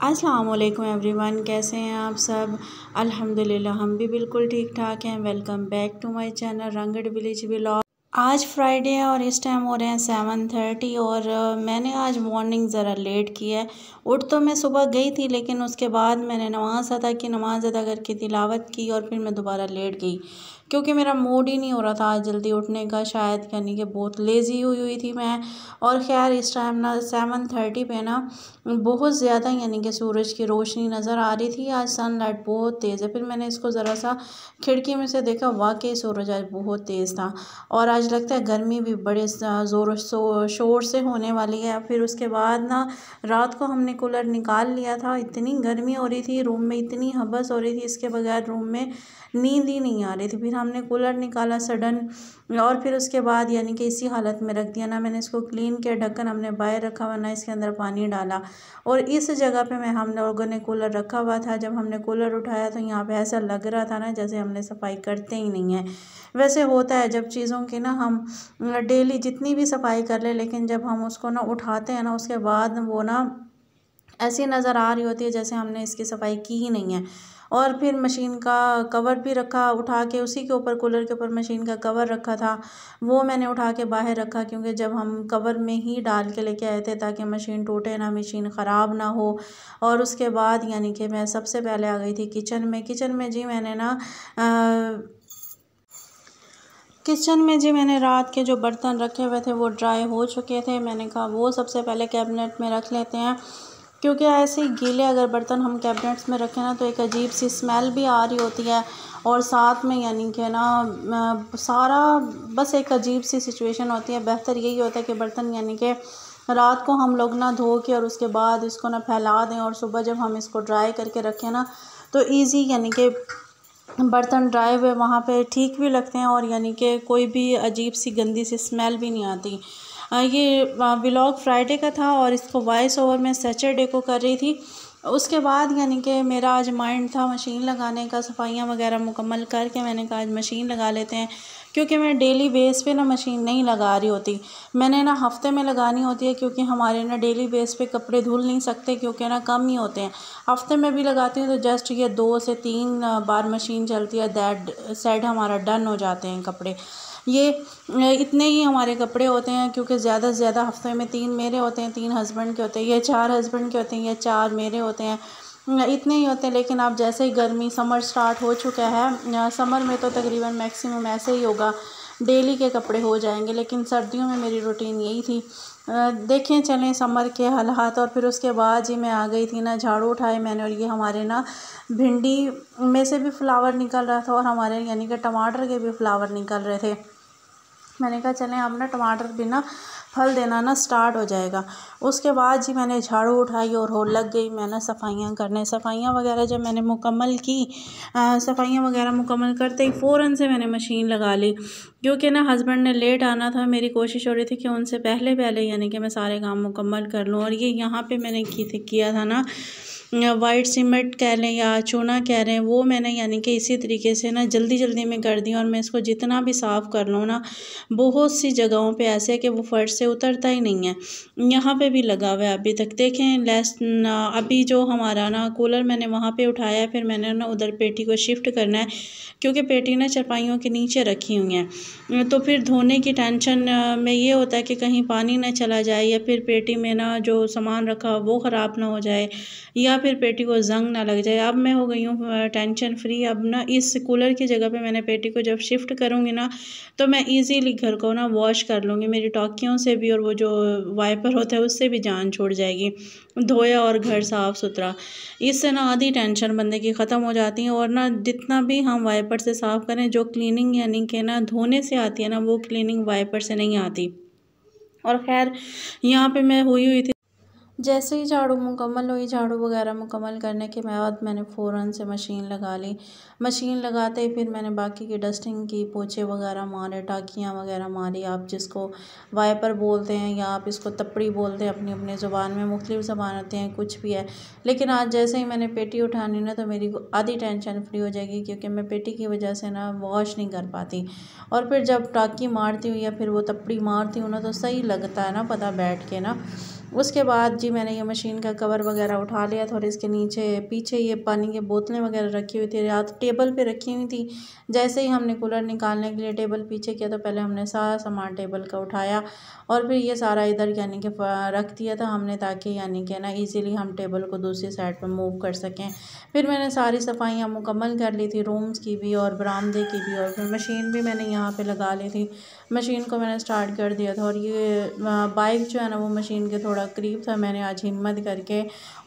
अस्सलाम वालेकुम एवरीवन, कैसे हैं आप सब। अल्हम्दुलिल्लाह हम भी बिल्कुल ठीक ठाक हैं। Welcome back to my channel Rangad village vlog. आज फ्राइडे है और इस टाइम हो रहे हैं 7:30 और मैंने आज मॉर्निंग ज़रा लेट की है। उठ तो मैं सुबह गई थी, लेकिन उसके बाद मैंने नमाज़ अदा की, नमाज़ अदा करके तिलावत की और फिर मैं दोबारा लेट गई क्योंकि मेरा मूड ही नहीं हो रहा था आज जल्दी उठने का। शायद यानी कि बहुत लेज़ी हुई थी मैं। और ख़ैर इस टाइम ना 7:30 पे ना बहुत ज़्यादा यानी कि सूरज की रोशनी नज़र आ रही थी। आज सनलाइट बहुत तेज़ है। फिर मैंने इसको ज़रा सा खिड़की में से देखा, वाकई सूरज आज बहुत तेज़ था। और आज लगता है गर्मी भी बड़े ज़ोर शोर से होने वाली है। फिर उसके बाद ना रात को हमने कूलर निकाल लिया था। इतनी गर्मी हो रही थी रूम में, इतनी हबस हो रही थी, इसके बगैर रूम में नींद ही नहीं आ रही थी। फिर हमने कूलर निकाला सडन और फिर उसके बाद यानी कि इसी हालत में रख दिया। ना मैंने इसको क्लीन किया, ढक्कन हमने बाहर रखा हुआ, ना इसके अंदर पानी डाला। और इस जगह पे हम लोगों ने कूलर रखा हुआ था। जब हमने कूलर उठाया तो यहाँ पे ऐसा लग रहा था ना जैसे हमने सफाई करते ही नहीं है। वैसे होता है जब चीज़ों की ना हम डेली जितनी भी सफाई कर ले, लेकिन जब हम उसको ना उठाते हैं ना उसके बाद वो ना ऐसी नज़र आ रही होती है जैसे हमने इसकी सफाई की ही नहीं है। और फिर मशीन का कवर भी रखा उठा के, उसी के ऊपर कूलर के ऊपर मशीन का कवर रखा था, वो मैंने उठा के बाहर रखा क्योंकि जब हम कवर में ही डाल के लेके आए थे ताकि मशीन टूटे ना, मशीन ख़राब ना हो। और उसके बाद यानी कि मैं सबसे पहले आ गई थी किचन में जी मैंने ना किचन में जी मैंने रात के जो बर्तन रखे हुए थे वो ड्राई हो चुके थे। मैंने कहा वो सबसे पहले कैबिनेट में रख लेते हैं, क्योंकि ऐसे ही गीले अगर बर्तन हम कैबिनेट्स में रखें ना तो एक अजीब सी स्मेल भी आ रही होती है। और साथ में यानी कि ना सारा बस एक अजीब सी सिचुएशन होती है। बेहतर यही होता है कि बर्तन यानी कि रात को हम लोग ना धो के और उसके बाद इसको ना फैला दें और सुबह जब हम इसको ड्राई करके रखें ना तो ईज़ी यानी कि बर्तन ड्राई हुए वहाँ पे ठीक भी लगते हैं और यानी कि कोई भी अजीब सी गंदी सी स्मेल भी नहीं आती। ये व्लॉग फ्राइडे का था और इसको वॉइस ओवर मैं सैटरडे को कर रही थी। उसके बाद यानी कि मेरा आज माइंड था मशीन लगाने का, सफाइयाँ वगैरह मुकम्मल करके मैंने कहा आज मशीन लगा लेते हैं, क्योंकि मैं डेली बेस पे ना मशीन नहीं लगा रही होती। मैंने ना हफ्ते में लगानी होती है क्योंकि हमारे ना डेली बेस पे कपड़े धुल नहीं सकते क्योंकि ना कम ही होते हैं। हफ्ते में भी लगाती हूँ तो जस्ट ये 2 से 3 बार मशीन चलती है, दैट साइड हमारा डन हो जाते हैं कपड़े। ये इतने ही हमारे कपड़े होते हैं क्योंकि ज़्यादा से ज़्यादा हफ्ते में 3 मेरे होते हैं, 3 हस्बैंड के होते हैं, या 4 हस्बैंड के होते हैं, या 4 मेरे होते हैं, इतने ही होते हैं। लेकिन अब जैसे ही गर्मी समर स्टार्ट हो चुका है, समर में तो तकरीबन मैक्सिमम ऐसे ही होगा, डेली के कपड़े हो जाएंगे। लेकिन सर्दियों में मेरी रूटीन यही थी। देखें चलें समर के हालात। और फिर उसके बाद जी मैं आ गई थी ना, झाड़ू उठाए मैंने और ये हमारे ना भिंडी में से भी फ्लावर निकल रहा था और हमारे यानी कि टमाटर के भी फ्लावर निकल रहे थे। मैंने कहा चलें अब ना टमाटर भी ना फल देना ना स्टार्ट हो जाएगा। उसके बाद जी मैंने झाड़ू उठाई और हो लग गई मैं ना सफाइयाँ करने। सफाइयाँ वगैरह जब मैंने मुकम्मल की, सफाइयाँ वगैरह मुकम्मल करते ही फ़ौरन से मैंने मशीन लगा ली, क्योंकि ना हस्बैंड ने लेट आना था। मेरी कोशिश हो रही थी कि उनसे पहले पहले यानी कि मैं सारे काम मुकम्मल कर लूँ। और ये यहाँ पे मैंने किया था ना वाइट सीमेंट कह लें या चूना कह रहे हैं, वो मैंने यानी कि इसी तरीके से ना जल्दी जल्दी में कर दी। और मैं इसको जितना भी साफ़ कर लूँ ना, बहुत सी जगहों पे ऐसे है कि वो फर्श से उतरता ही नहीं है। यहाँ पे भी लगा हुआ है अभी तक, देखें लेस अभी जो हमारा ना कूलर मैंने वहाँ पे उठाया, फिर मैंने ना उधर पेटी को शिफ्ट करना है क्योंकि पेटी ना चारपाइयों के नीचे रखी हुई हैं। तो फिर धोने की टेंशन में ये होता है कि कहीं पानी ना चला जाए या फिर पेटी में ना जो सामान रखा वो ख़राब ना हो जाए या फिर पेटी को जंग ना लग जाए। अब मैं हो गई हूँ टेंशन फ्री। अब ना इस कूलर की जगह पे मैंने पेटी को जब शिफ्ट करूँगी ना तो मैं इजीली घर को ना वॉश कर लूँगी, मेरी टॉकियों से भी और वो जो वाइपर होता है उससे भी जान छोड़ जाएगी, धोया और घर साफ़ सुथरा। इससे ना आधी टेंशन बंदे की ख़त्म हो जाती है। और ना जितना भी हम वाइपर से साफ़ करें, जो क्लीनिंग यानी कि ना धोने से आती है ना, वो क्लीनिंग वाइपर से नहीं आती। और खैर यहाँ पे मैं हुई थी, जैसे ही झाड़ू मुकम्मल हुई, झाड़ू वगैरह मुकम्मल करने के बाद मैंने फ़ौरन से मशीन लगा ली। मशीन लगाते ही फिर मैंने बाकी की डस्टिंग की, पोछे वगैरह मारे, टाकियाँ वगैरह मारी। आप जिसको वाइपर बोलते हैं या आप इसको तपड़ी बोलते हैं, अपनी अपनी ज़ुबान में मुख्तलिफ ज़बान होती हैं, कुछ भी है। लेकिन आज जैसे ही मैंने पेटी उठानी ना तो मेरी आधी टेंशन फ्री हो जाएगी, क्योंकि मैं पेटी की वजह से ना वॉश नहीं कर पाती। और फिर जब टाकी मारती हूँ या फिर वो तपड़ी मारती हूँ ना तो सही लगता है ना पता बैठ के ना। उसके बाद जी मैंने ये मशीन का कवर वगैरह उठा लिया था और इसके नीचे पीछे ये पानी की बोतलें वगैरह रखी हुई थी, रात टेबल पे रखी हुई थी। जैसे ही हमने कूलर निकालने के लिए टेबल पीछे किया तो पहले हमने सारा सामान टेबल का उठाया और फिर ये सारा इधर यानी कि रख दिया था हमने, ताकि यानी कि ना इजीली हम टेबल को दूसरी साइड पर मूव कर सकें। फिर मैंने सारी सफाइयाँ मुकम्मल कर ली थी, रूम्स की भी और बरामदे की भी, और फिर मशीन भी मैंने यहाँ पे लगा ली थी। मशीन को मैंने स्टार्ट कर दिया था और ये बाइक जो है ना वो मशीन के थोड़ा करीब था। मैंने आज हिम्मत करके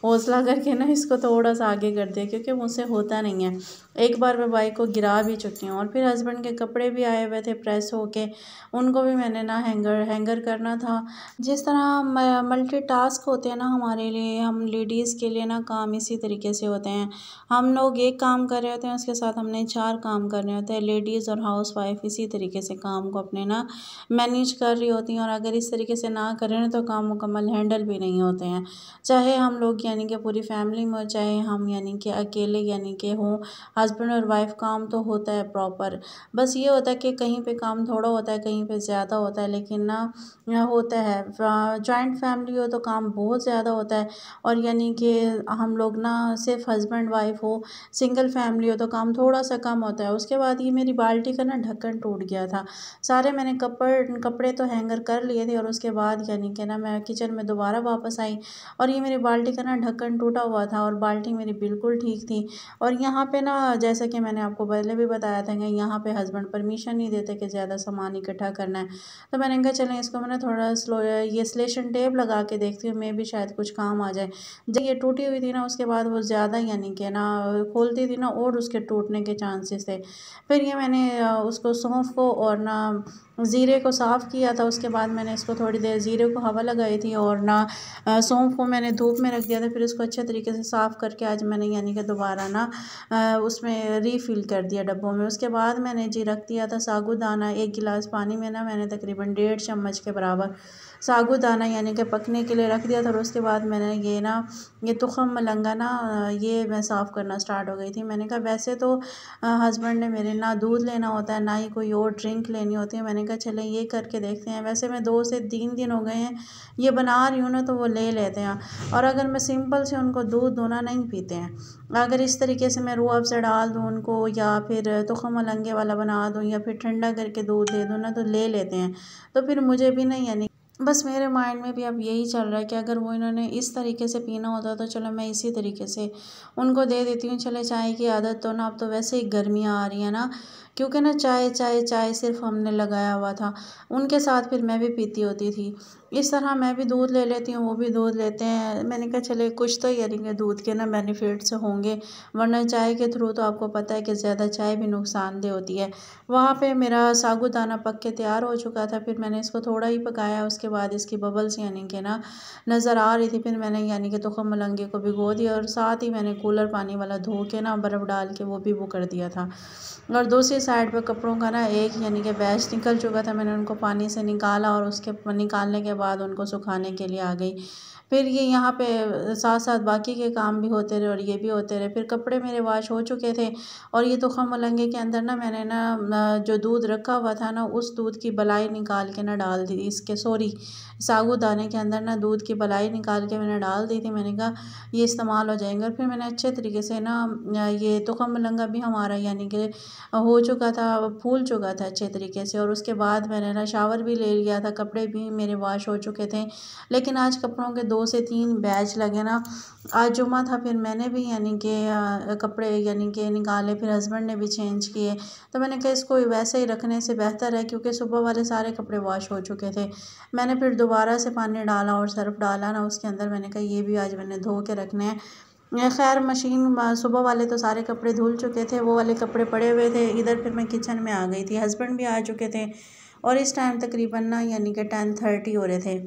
हौसला करके ना इसको थोड़ा सा आगे कर दिया, क्योंकि मुझसे होता नहीं है। एक बार मैं बाइक को गिरा भी चुकी हूँ। और फिर हस्बैंड के कपड़े भी आए हुए थे प्रेस होके, उनको भी मैंने ना हैंगर करना था। जिस तरह मल्टीटास्क होते हैं ना हमारे लिए, हम लेडीज़ के लिए ना काम इसी तरीके से होते हैं। हम लोग एक काम कर रहे होते हैं, उसके साथ हमने 4 काम करने होते हैं। लेडीज़ और हाउस वाइफ इसी तरीके से काम को अपने ना मैनेज कर रही होती हैं, और अगर इस तरीके से ना करें ना तो काम मुकम्मल हैंडल भी नहीं होते हैं। चाहे हम लोग यानी कि पूरी फैमिली में हो, चाहे हम यानी कि अकेले यानी कि हों, हस्बैंड और वाइफ, काम तो होता है प्रॉपर। बस ये होता है कि कहीं पे काम थोड़ा होता है, कहीं पे ज़्यादा होता है, लेकिन ना होता है। जॉइंट फैमिली हो तो काम बहुत ज़्यादा होता है, और यानी कि हम लोग ना सिर्फ हस्बैंड वाइफ हो, सिंगल फैमिली हो तो काम थोड़ा सा कम होता है। उसके बाद ये मेरी बाल्टी का ना ढक्कन टूट गया था। सारे मैंने कपड़े तो हैंगर कर लिए थे, और उसके बाद यानी कि ना मैं किचन में दोबारा वापस आई और ये मेरी बाल्टी का ना ढक्कन टूटा हुआ था, और बाल्टी मेरी बिल्कुल ठीक थी। और यहाँ पे ना जैसा कि मैंने आपको पहले भी बताया था कि यहाँ पे हस्बैंड परमिशन नहीं देते कि ज़्यादा सामान इकट्ठा करना है। तो मैंने कहा चलें इसको मैं ना थोड़ा स्लो ये स्लेशन टेप लगा के देखती हूँ, मैं भी शायद कुछ काम आ जाए। जब ये टूटी हुई थी ना उसके बाद वो ज़्यादा यानी कि ना खोलती थी ना और उसके टूटने के चांसेस थे। फिर ये मैंने उसको सौंफ को और ना ज़ीरे को साफ़ किया था। उसके बाद मैंने इसको थोड़ी देर ज़ीरे को हवा लगाई थी, और ना सौंफ को मैंने धूप में रख दिया था। फिर इसको अच्छे तरीके से साफ़ करके आज मैंने यानी कि दोबारा ना उसमें रीफ़िल कर दिया डब्बों में। उसके बाद मैंने जी रख दिया था साबूदाना, 1 गिलास पानी में ना मैंने तकरीबन 1.5 चम्मच के बराबर साबूदाना यानी कि पकने के लिए रख दिया था। और उसके बाद मैंने ये तुखम मलंगा ना ये मैं साफ़ करना स्टार्ट हो गई थी। मैंने कहा वैसे तो हस्बैंड ने मेरे ना दूध लेना होता है, ना ही कोई और ड्रिंक लेनी होती है। मैंने कहा चलें ये करके देखते हैं। वैसे मैं 2 से 3 दिन हो गए हैं ये बना रही हूँ ना, तो वो ले लेते हैं। और अगर मैं सिंपल से उनको दूध दूँ ना, नहीं पीते हैं। अगर इस तरीके से मैं रूह अफ़ज़ा डाल दूँ उनको, या फिर तुखम मलंगे वाला बना दूँ, या फिर ठंडा करके दूध दे दूँ ना, तो ले लेते हैं। तो फिर मुझे भी नहीं यानी बस मेरे माइंड में भी अब यही चल रहा है कि अगर वो इन्होंने इस तरीके से पीना होता तो चलो मैं इसी तरीके से उनको दे देती हूँ। चले चाय की आदत तो ना, अब तो वैसे ही गर्मियाँ आ रही हैं ना, क्योंकि ना चाय चाय चाय सिर्फ हमने लगाया हुआ था। उनके साथ फिर मैं भी पीती होती थी। इस तरह मैं भी दूध ले लेती हूँ, वो भी दूध लेते हैं। मैंने कहा चले कुछ तो यानी कि दूध के ना बेनिफिट्स होंगे, वरना चाय के थ्रू तो आपको पता है कि ज़्यादा चाय भी नुकसानदेह होती है। वहाँ पे मेरा साबूदाना पक के तैयार हो चुका था। फिर मैंने इसको थोड़ा ही पकाया, उसके बाद इसकी बबल्स यानी कि ना नज़र आ रही थी। फिर मैंने यानी कि तुखम मलंगे को भिगो दिया, और साथ ही मैंने कूलर पानी वाला धो के ना बर्फ़ डाल के वो भी वो कर दिया था। और दूसरी साइड पे कपड़ों का ना एक यानी कि बैच निकल चुका था। मैंने उनको पानी से निकाला और उसके निकालने के बाद उनको सुखाने के लिए आ गई। फिर ये यहाँ पे साथ साथ बाकी के काम भी होते रहे और ये भी होते रहे। फिर कपड़े मेरे वॉश हो चुके थे, और ये तुखम मलंगे के अंदर ना मैंने ना जो दूध रखा हुआ था ना, उस दूध की बलाई निकाल के ना डाल दी इसके साबूदाने के अंदर ना दूध की बलाई निकाल के मैंने डाल दी थी। मैंने कहा ये इस्तेमाल हो जाएंगे। और फिर मैंने अच्छे तरीके से ना ये तुखम मलंगा भी हमारा यानी कि हो चुका था, फूल चुका था अच्छे तरीके से। और उसके बाद मैंने ना शावर भी ले लिया था, कपड़े भी मेरे वॉश हो चुके थे। लेकिन आज कपड़ों के 2 से 3 बैच लगे ना। आज जुम्मा था, फिर मैंने भी यानी कि कपड़े यानी कि निकाले, फिर हस्बैंड ने भी चेंज किए। तो मैंने कहा इसको वैसे ही रखने से बेहतर है, क्योंकि सुबह वाले सारे कपड़े वॉश हो चुके थे। मैंने फिर दोबारा से पानी डाला और सर्फ़ डाला ना उसके अंदर। मैंने कहा ये भी आज मैंने धो के रखने हैं। खैर मशीन सुबह वाले तो सारे कपड़े धुल चुके थे, वो वाले कपड़े पड़े हुए थे इधर। फिर मैं किचन में आ गई थी, हस्बैंड भी आ चुके थे, और इस टाइम तकरीबन ना यानी कि 10:30 हो रहे थे।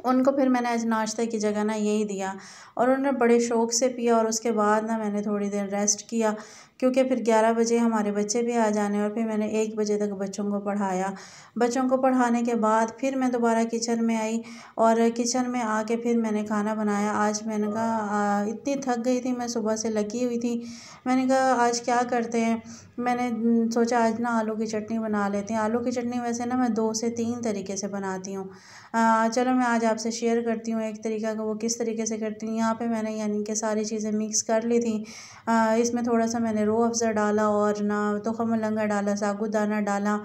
उनको फिर मैंने आज नाश्ते की जगह ना यही दिया, और उन्होंने बड़े शौक़ से पिया। और उसके बाद ना मैंने थोड़ी देर रेस्ट किया, क्योंकि फिर 11 बजे हमारे बच्चे भी आ जाने, और फिर मैंने 1 बजे तक बच्चों को पढ़ाया। बच्चों को पढ़ाने के बाद फिर मैं दोबारा किचन में आई, और किचन में आके फिर मैंने खाना बनाया। आज मैंने कहा इतनी थक गई थी मैं, सुबह से लगी हुई थी। मैंने कहा आज क्या करते हैं, मैंने सोचा आज ना आलू की चटनी बना लेते हैं। आलू की चटनी वैसे ना मैं 2 से 3 तरीके से बनाती हूँ। चलो मैं आज आपसे शेयर करती हूँ एक तरीका का, वो किस तरीके से करती हूँ। यहाँ पे मैंने यानी कि सारी चीज़ें मिक्स कर ली थी। इसमें थोड़ा सा मैंने रूह अफ़ज़ा डाला, और ना तुख़्म मलंगा डाला, साबूदाना डाला।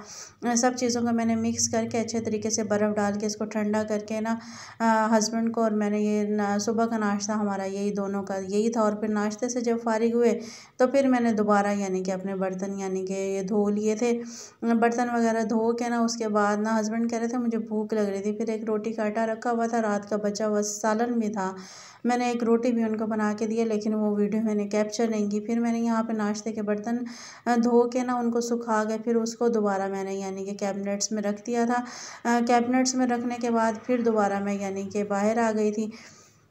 सब चीज़ों को मैंने मिक्स करके अच्छे तरीके से बर्फ़ डाल के इसको ठंडा करके ना हस्बैंड को, और मैंने ये सुबह का नाश्ता हमारा यही दोनों का यही था। और फिर नाश्ते से जब फ़ारिग हुए तो फिर मैंने दोबारा यानी कि अपने बर्तन यानी कि ये धो लिए थे। बर्तन वगैरह धो के ना उसके बाद ना हस्बैंड कह रहे थे मुझे भूख लग रही थी, फिर एक रोटी का आटा रखा हुआ था, रात का बचा हुआ सालन भी था, मैंने एक रोटी भी उनको बना के दिया, लेकिन वो वीडियो मैंने कैप्चर नहीं की। फिर मैंने यहाँ पे नाश्ते के बर्तन धो के ना उनको सुखा के फिर उसको दोबारा मैंने यानी कि कैबिनेट्स में रख दिया था। कैबिनेट्स में रखने के बाद फिर दोबारा मैं यानी कि बाहर आ गई थी।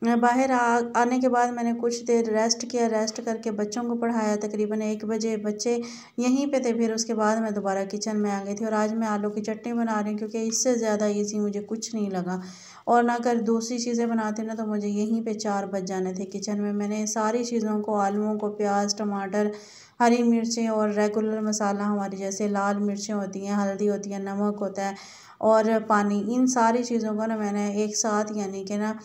बाहर आने के बाद मैंने कुछ देर रेस्ट किया, रेस्ट करके बच्चों को पढ़ाया। तकरीबन 1 बजे बच्चे यहीं पे थे, फिर उसके बाद मैं दोबारा किचन में आ गई थी। और आज मैं आलू की चटनी बना रही हूँ, क्योंकि इससे ज़्यादा ईज़ी मुझे कुछ नहीं लगा। और ना अगर दूसरी चीज़ें बनाते ना तो मुझे यहीं पे 4 बज जाने थे किचन में। मैंने सारी चीज़ों को, आलूओं को, प्याज, टमाटर, हरी मिर्चें और रेगुलर मसाला हमारी जैसे लाल मिर्चें होती हैं, हल्दी होती है, नमक होता है और पानी, इन सारी चीज़ों को ना मैंने एक साथ यानी कि ना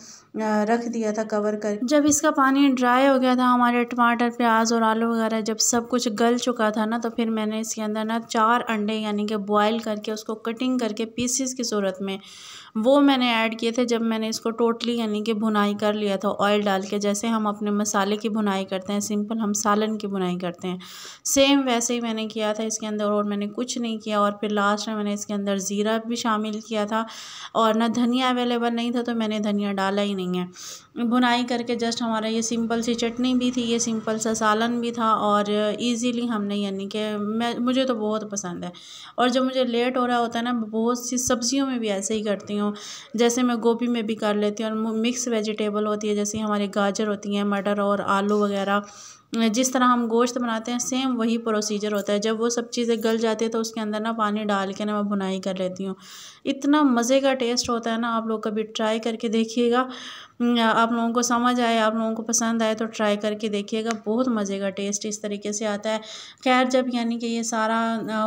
रख दिया था कवर कर। जब इसका पानी ड्राई हो गया था, हमारे टमाटर, प्याज और आलू वगैरह जब सब कुछ गल चुका था ना, तो फिर मैंने इसके अंदर ना 4 अंडे यानी कि बॉयल करके उसको कटिंग करके पीसीस की सूरत में वो मैंने ऐड किए थे। जब मैंने इसको टोटली यानी कि भुनाई कर लिया था ऑयल डाल के, जैसे हम अपने मसाले की भुनाई करते हैं, सिंपल हम सालन की भुनाई करते हैं, सेम वैसे ही मैंने किया था इसके अंदर, और मैंने कुछ नहीं किया। और फिर लास्ट में मैंने इसके अंदर ज़ीरा भी शामिल किया था, और ना धनिया अवेलेबल नहीं था तो मैंने धनिया डाला ही नहीं है। भुनाई करके जस्ट हमारा ये सिंपल सी चटनी भी थी, ये सिंपल सा सालन भी था, और इजीली हमने यानी कि मुझे तो बहुत पसंद है। और जब मुझे लेट हो रहा होता है ना, बहुत सी सब्जियों में भी ऐसे ही करती हूँ, जैसे मैं गोभी में भी कर लेती हूँ, और मिक्स वेजिटेबल होती है जैसे हमारी गाजर होती हैं, मटर और आलू वगैरह, जिस तरह हम गोश्त बनाते हैं सेम वही प्रोसीजर होता है। जब वो सब चीज़ें गल जाती है तो उसके अंदर ना पानी डाल के ना मैं भुनाई कर लेती हूँ। इतना मज़े का टेस्ट होता है ना, आप लोग कभी ट्राई करके देखिएगा। आप लोगों को समझ आए, आप लोगों को पसंद आए तो ट्राई करके देखिएगा, बहुत मज़े का टेस्ट इस तरीके से आता है। खैर जब यानी कि ये सारा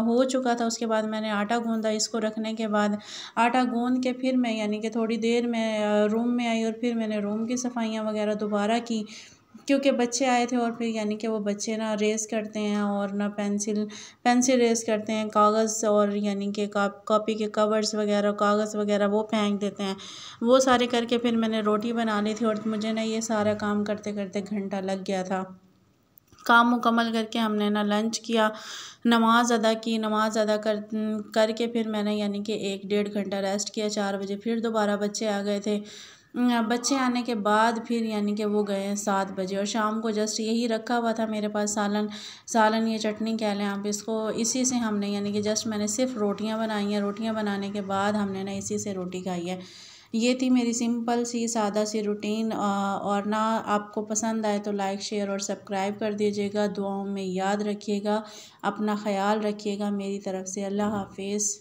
हो चुका था, उसके बाद मैंने आटा गूँधा। इसको रखने के बाद आटा गूँध के फिर मैं यानी कि थोड़ी देर में रूम में आई, और फिर मैंने रूम की सफाइयाँ वगैरह दोबारा की, क्योंकि बच्चे आए थे। और फिर यानी कि वो बच्चे ना रेस करते हैं, और ना पेंसिल रेस करते हैं, कागज़ और यानी कि कॉपी के कवर्स वगैरह, कागज़ वगैरह वो फेंक देते हैं। वो सारे करके फिर मैंने रोटी बना ली थी, और मुझे ना ये सारा काम करते करते घंटा लग गया था। काम मुकम्मल करके हमने ना लंच किया, नमाज़ अदा की। नमाज़ अदा करके फिर मैंने यानी कि 1-1.5 घंटा रेस्ट किया। 4 बजे फिर दोबारा बच्चे आ गए थे। बच्चे आने के बाद फिर यानी कि वो गए 7 बजे, और शाम को जस्ट यही रखा हुआ था मेरे पास सालन ये चटनी कह लें आप इसको। इसी से हमने यानी कि जस्ट मैंने सिर्फ रोटियां बनाई हैं। रोटियां बनाने के बाद हमने ना इसी से रोटी खाई है। ये थी मेरी सिंपल सी सादा सी रूटीन। और ना आपको पसंद आए तो लाइक, शेयर और सब्सक्राइब कर दीजिएगा। दुआओं में याद रखिएगा, अपना ख्याल रखिएगा। मेरी तरफ से अल्लाह हाफिज़।